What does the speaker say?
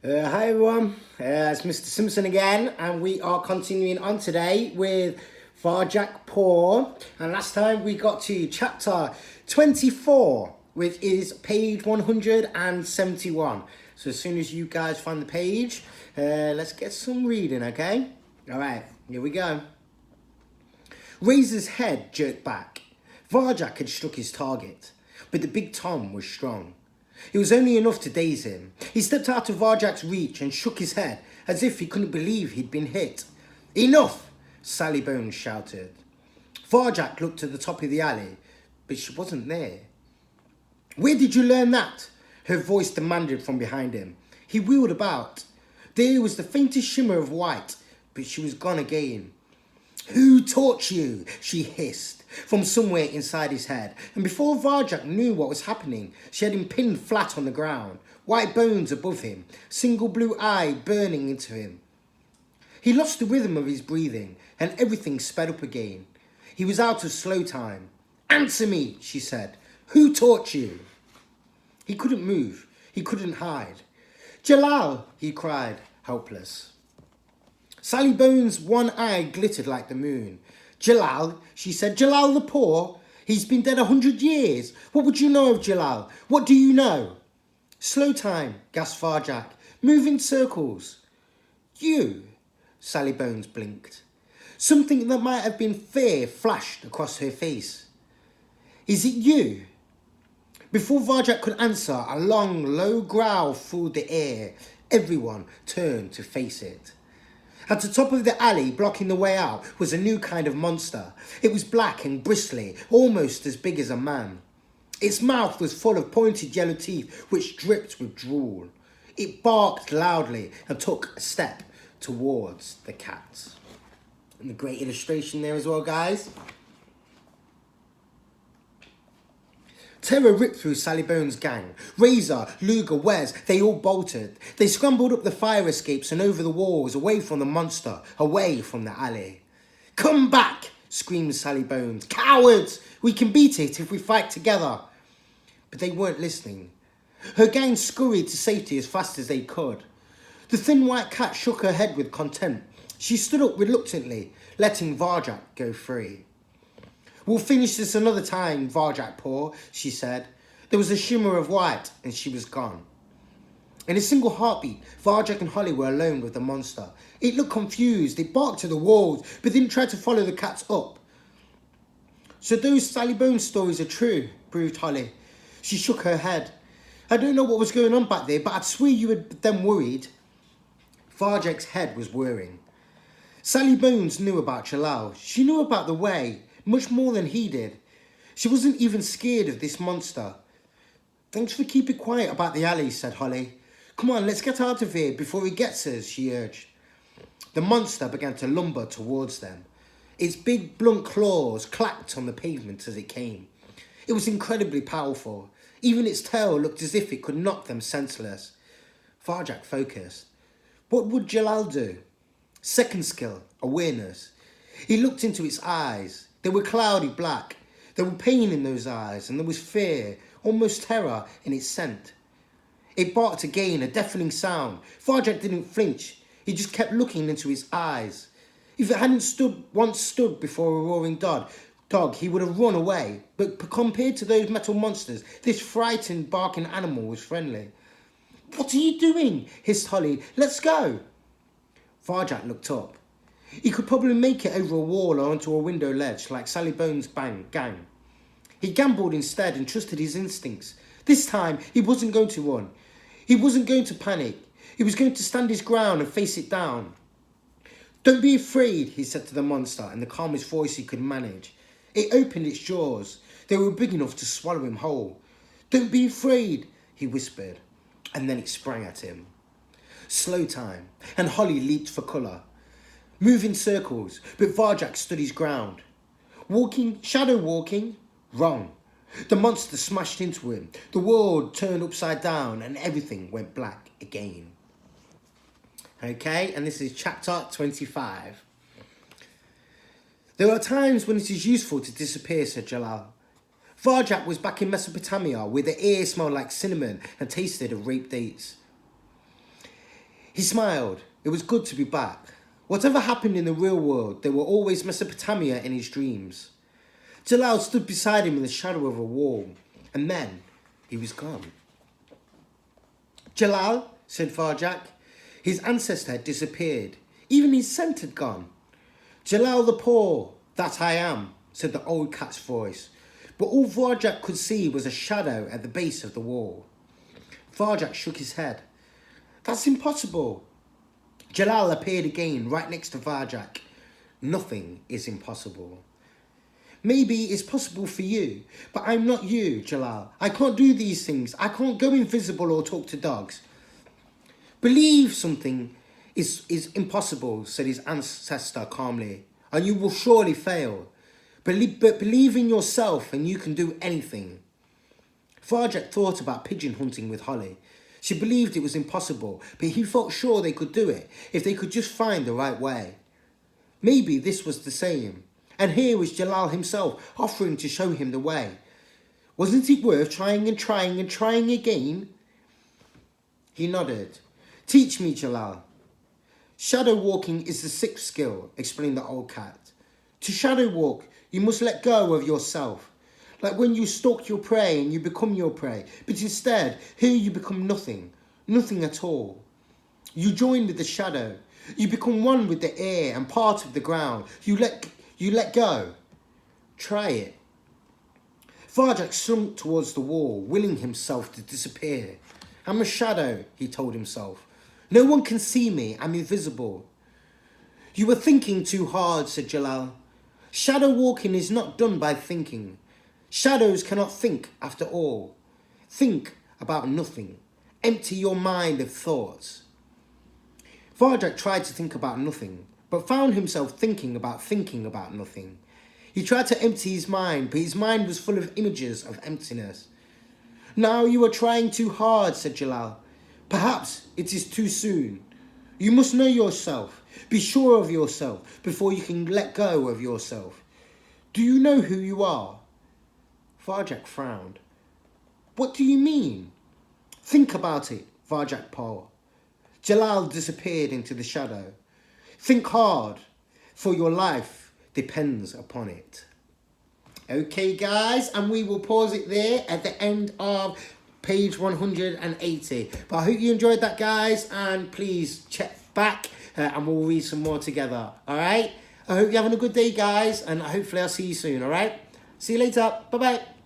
Hi everyone, it's Mr. Simpson again, and we are continuing on today with Varjak Poor. And last time we got to chapter 24, which is page 171. So as soon as you guys find the page, let's get some reading, okay? Alright, here we go. Razor's head jerked back. Varjak had struck his target, but the big Tom was strong. It was only enough to daze him. He stepped out of Varjak's reach and shook his head as if he couldn't believe he'd been hit. "Enough!" Sally Bones shouted. Varjak looked to the top of the alley, but she wasn't there. "Where did you learn that?" her voice demanded from behind him. He wheeled about. There was the faintest shimmer of white, but she was gone again. "Who taught you?" she hissed from somewhere inside his head, and before Varjak knew what was happening, she had him pinned flat on the ground, white bones above him, single blue eye burning into him. He lost the rhythm of his breathing, and everything sped up again. He was out of slow time. "Answer me," she said. "Who taught you?" He couldn't move. He couldn't hide. "Jalal," he cried, helpless. Sally Bones' one eye glittered like the moon. "Jalal," she said. "Jalal the Poor? He's been dead 100 years. What would you know of Jalal? What do you know?" "Slow time," gasped Varjak. "Move in circles." "You?" Sally Bones blinked. Something that might have been fear flashed across her face. "Is it you?" Before Varjak could answer, a long, low growl filled the air. Everyone turned to face it. At the top of the alley, blocking the way out, was a new kind of monster. It was black and bristly, almost as big as a man. Its mouth was full of pointed yellow teeth which dripped with drool. It barked loudly and took a step towards the cat. And the great illustration there as well, guys. Terror ripped through Sally Bones' gang. Razor, Luger, Wes, they all bolted. They scrambled up the fire escapes and over the walls, away from the monster, away from the alley. "Come back!" screamed Sally Bones. "Cowards! We can beat it if we fight together." But they weren't listening. Her gang scurried to safety as fast as they could. The thin white cat shook her head with contempt. She stood up reluctantly, letting Varjak go free. "We'll finish this another time, Varjak Poor," she said. There was a shimmer of white, and she was gone. In a single heartbeat, Varjak and Holly were alone with the monster. It looked confused. It barked to the walls, but didn't try to follow the cats up. "So those Sally Bones stories are true," breathed Holly. She shook her head. "I don't know what was going on back there, but I'd swear you had them worried." Varjak's head was whirring. Sally Bones knew about Jalal. She knew about the way, much more than he did. She wasn't even scared of this monster. "Thanks for keeping quiet about the alley," said Holly. "Come on, let's get out of here before he gets us," she urged. The monster began to lumber towards them. Its big, blunt claws clacked on the pavement as it came. It was incredibly powerful. Even its tail looked as if it could knock them senseless. Varjak focused. What would Jalal do? Second skill, awareness. He looked into its eyes. They were cloudy black. There was pain in those eyes, and there was fear, almost terror, in its scent. It barked again, a deafening sound. Varjak didn't flinch. He just kept looking into its eyes. If it hadn't once stood before a roaring dog, he would have run away. But compared to those metal monsters, this frightened, barking animal was friendly. "What are you doing?" hissed Holly. "Let's go." Varjak looked up. He could probably make it over a wall or onto a window ledge like Sally Bones' gang. He gambled instead and trusted his instincts. This time, he wasn't going to run. He wasn't going to panic. He was going to stand his ground and face it down. "Don't be afraid," he said to the monster in the calmest voice he could manage. It opened its jaws. They were big enough to swallow him whole. "Don't be afraid," he whispered, and then it sprang at him. Slow time, and Holly leaped for colour. Move in circles, but Varjak stood his ground. Shadow walking? Wrong. The monster smashed into him. The world turned upside down and everything went black again. Okay, and this is chapter 25. "There are times when it is useful to disappear," said Jalal. Varjak was back in Mesopotamia where the air smelled like cinnamon and tasted of rape dates. He smiled. It was good to be back. Whatever happened in the real world, there were always Mesopotamia in his dreams. Jalal stood beside him in the shadow of a wall, and then he was gone. Jalal, said Farjak. His ancestor had disappeared. Even his scent had gone. Jalal the poor, that I am, said the old cat's voice. But all Farjak could see was a shadow at the base of the wall. Farjak shook his head. That's impossible. Jalal appeared again, right next to Farjak. Nothing is impossible. Maybe it's possible for you, but I'm not you, Jalal. I can't do these things. I can't go invisible or talk to dogs. Believe something is impossible, said his ancestor calmly, and you will surely fail. But believe in yourself and you can do anything. Farjak thought about pigeon hunting with Holly. She believed it was impossible, but he felt sure they could do it if they could just find the right way. Maybe this was the same. And here was Jalal himself offering to show him the way. Wasn't it worth trying and trying and trying again? He nodded. Teach me, Jalal. Shadow walking is the sixth skill, explained the old cat. To shadow walk, you must let go of yourself. Like when you stalk your prey and you become your prey. But instead, here you become nothing. Nothing at all. You join with the shadow. You become one with the air and part of the ground. You let go. Try it. Farjak slunk towards the wall, willing himself to disappear. I'm a shadow, he told himself. No one can see me. I'm invisible. You were thinking too hard, said Jalal. Shadow walking is not done by thinking. Shadows cannot think after all. Think about nothing. Empty your mind of thoughts. Farjak tried to think about nothing, but found himself thinking about nothing. He tried to empty his mind, but his mind was full of images of emptiness. Now you are trying too hard, said Jalal. Perhaps it is too soon. You must know yourself. Be sure of yourself before you can let go of yourself. Do you know who you are? Farjak frowned. What do you mean? Think about it, Farjak pawed. Jalal disappeared into the shadow. Think hard, for your life depends upon it. Okay, guys, and we will pause it there at the end of page 180. But I hope you enjoyed that, guys, and please check back and we'll read some more together, all right? I hope you're having a good day, guys, and hopefully I'll see you soon, all right? See you later. Bye-bye.